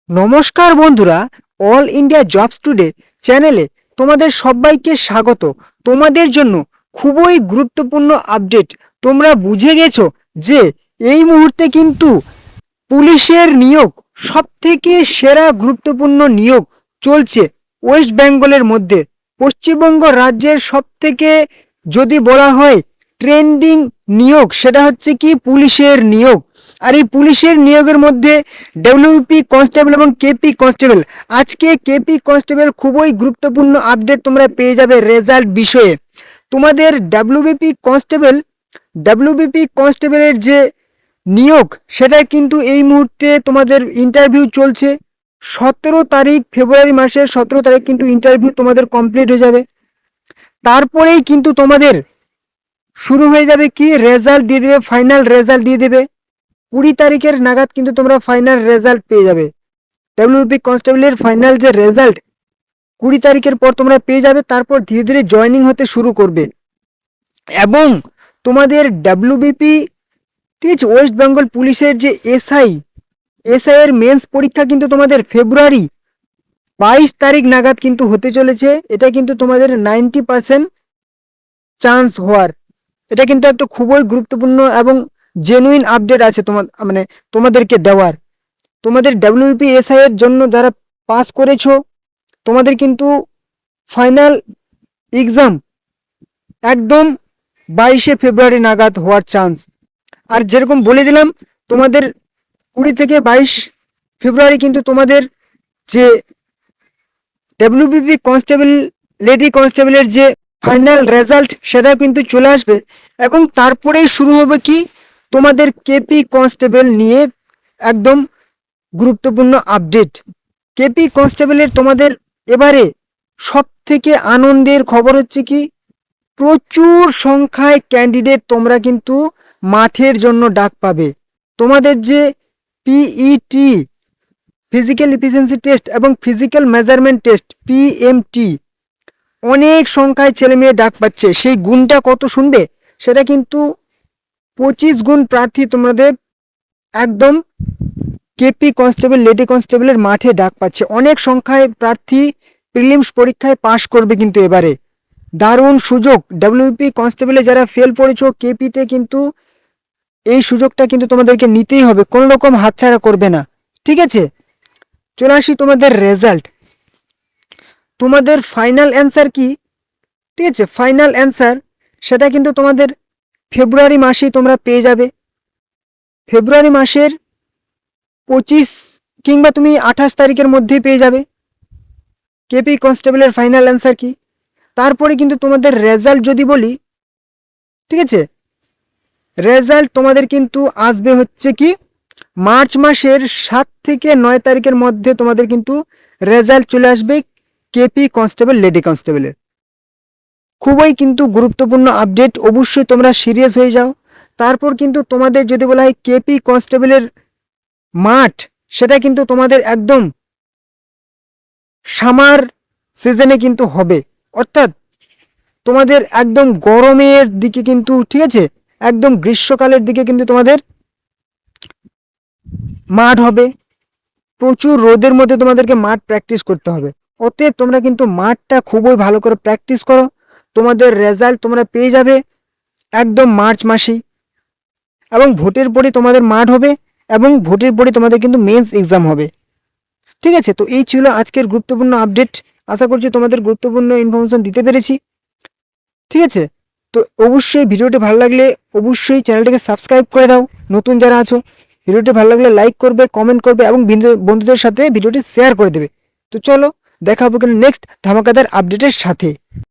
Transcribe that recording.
নমস্কার বন্ধুরা, all India jobs today চ্যানেলে তোমাদের সবাইকে স্বাগত। তোমাদের জন্য খুবই গুরুত্বপূর্ণ আপডেট। তোমরা বুঝে গেছো যে এই মুহূর্তে কিন্তু পুলিশের নিয়োগ সবথেকে সেরা গুরুত্বপূর্ণ নিয়োগ চলছে ওয়েস্ট বেঙ্গলের মধ্যে। পশ্চিমবঙ্গ রাজ্যের সবথেকে যদি বলা হয় ট্রেন্ডিং নিয়োগ, সেটা হচ্ছে কি পুলিশের নিয়োগ। আর এই পুলিশের নিয়োগের মধ্যে ডব্লিউপি কনস্টেবল এবং কেপি কনস্টেবল। আজকে কেপি কনস্টেবল খুবই গুরুত্বপূর্ণ আপডেট তোমরা পেয়ে যাবে রেজাল্ট বিষয়ে। তোমাদের ডাব্লিউবিপি কনস্টেবলের যে নিয়োগ, সেটা কিন্তু এই মুহূর্তে তোমাদের ইন্টারভিউ চলছে। 17 তারিখ, ফেব্রুয়ারি মাসের 17 তারিখ কিন্তু ইন্টারভিউ তোমাদের কমপ্লিট হয়ে যাবে। তারপরেই কিন্তু তোমাদের শুরু হয়ে যাবে কি, রেজাল্ট দিয়ে দেবে, ফাইনাল রেজাল্ট দিয়ে দেবে। 20 তারিখের নাগাদ কিন্তু তোমরা ফাইনাল রেজাল্ট পেয়ে যাবে। ডাব্লিউপি কনস্টেবলের ফাইনাল যে রেজাল্ট 20 তারিখের পর তোমরা পেয়ে যাবে। তারপর ধীরে ধীরে জয়েনিং হতে শুরু করবে। এবং তোমাদের ডাব্লিউবিপি ওয়েস্ট বেঙ্গল পুলিশের যে এসআই এর মেন্স পরীক্ষা কিন্তু তোমাদের ফেব্রুয়ারি 22 তারিখ নাগাদ কিন্তু হতে চলেছে। এটা কিন্তু তোমাদের 90% চান্স হওয়ার। এটা কিন্তু একটা খুবই গুরুত্বপূর্ণ এবং জেনুইন আপডেট আছে তোমাদেরকে দেওয়ার। তোমাদের ডাব্লিউপিএসআই এর জন্য যারা পাস করেছো, তোমাদের কিন্তু ফাইনাল এক্সাম একদম 22 ফেব্রুয়ারি নাগাদ হওয়ার চান্স। আর যেরকম বলে দিলাম, তোমাদের 20 থেকে 22 ফেব্রুয়ারি কিন্তু তোমাদের যে ডাব্লিউবিপি কনস্টেবল লেডি কনস্টেবলের যে ফাইনাল রেজাল্ট, সেটা কিন্তু চলে আসবে। এবং তারপরেই শুরু হবে কি, তোমাদের কেপি কনস্টেবল নিয়ে একদম গুরুত্বপূর্ণ আপডেট। কেপি কনস্টেবলের তোমাদের এবারে সব থেকে আনন্দের খবর হচ্ছে কি, প্রচুর সংখ্যায় ক্যান্ডিডেট তোমরা কিন্তু মাঠের জন্য ডাক পাবে। তোমাদের যে পিইটি, ফিজিক্যাল এফিসিয়েন্সি টেস্ট এবং ফিজিক্যাল মেজারমেন্ট টেস্ট, পিএমটি, অনেক সংখ্যায় ছেলে মেয়ে ডাক পাচ্ছে। সেই গুণটা কত শুনবে, সেটা কিন্তু 25 গুণ প্রার্থী তোমাদের একদম কেপি কনস্টেবল লেডি কনস্টেবলের মাঠে ডাক পাচ্ছে। অনেক সংখ্যায় প্রার্থী প্রিলিমস পরীক্ষায় পাশ করবে কিন্তু এবারে। দারুণ সুযোগ। ডাব্লিউপি কনস্টেবলে যারা ফেল পড়েছো, কেপিতে কিন্তু এই সুযোগটা কিন্তু তোমাদেরকে নিতেই হবে, কোনো রকম হাতছাড়া করবে না। ঠিক আছে, চলে আসি তোমাদের রেজাল্ট। তোমাদের ফাইনাল অ্যান্সার কি, ঠিক আছে, ফাইনাল অ্যান্সার সেটা কিন্তু তোমাদের ফেব্রুয়ারি মাসেই তোমরা পেয়ে যাবে। ফেব্রুয়ারি মাসের 25 কিংবা তুমি 28 তারিখের মধ্যেই পেয়ে যাবে কেপি কনস্টেবলের ফাইনাল অ্যান্সার কি। তারপরে কিন্তু তোমাদের রেজাল্ট যদি বলি, ঠিক আছে, রেজাল্ট তোমাদের কিন্তু আসবে হচ্ছে কি মার্চ মাসের 7 থেকে 9 তারিখের মধ্যে তোমাদের কিন্তু রেজাল্ট চলে আসবে কেপি কনস্টেবল লেডি কনস্টেবলের। খুবই কিন্তু গুরুত্বপূর্ণ আপডেট, অবশ্যই তোমরা সিরিয়াস হয়ে যাও। তারপর কিন্তু তোমাদের যদি বলা হয় কেপি কনস্টেবলের মাঠ, সেটা কিন্তু তোমাদের একদম সামার সিজনে কিন্তু হবে, অর্থাৎ তোমাদের একদম গরমের দিকে কিন্তু, ঠিক আছে, একদম গ্রীষ্মকালের দিকে কিন্তু তোমাদের মাঠ হবে। প্রচুর রোদের মধ্যে তোমাদেরকে মাঠ প্র্যাকটিস করতে হবে। অতএব তোমরা কিন্তু মাঠটা খুবই ভালো করে প্র্যাকটিস করো। তোমাদের রেজাল্ট তোমরা পেয়ে যাবে একদম মার্চ মাসেই। এবং ভোটের পরে তোমাদের মাঠ হবে এবং ভোটের পরে তোমাদের কিন্তু মেন্স এক্সাম হবে। ঠিক আছে, তো এই ছিল আজকের গুরুত্বপূর্ণ আপডেট। আশা করছি তোমাদের গুরুত্বপূর্ণ ইনফরমেশন দিতে পেরেছি। ঠিক আছে, তো অবশ্যই ভিডিওটি ভালো লাগলে অবশ্যই চ্যানেলটিকে সাবস্ক্রাইব করে দাও। নতুন যারা আছো, ভিডিওটি ভালো লাগলে লাইক করবে, কমেন্ট করবে এবং বন্ধুদের সাথে ভিডিওটি শেয়ার করে দেবে। তো চলো, দেখা হবে নেক্সট ধামাকাদার আপডেটের সাথে।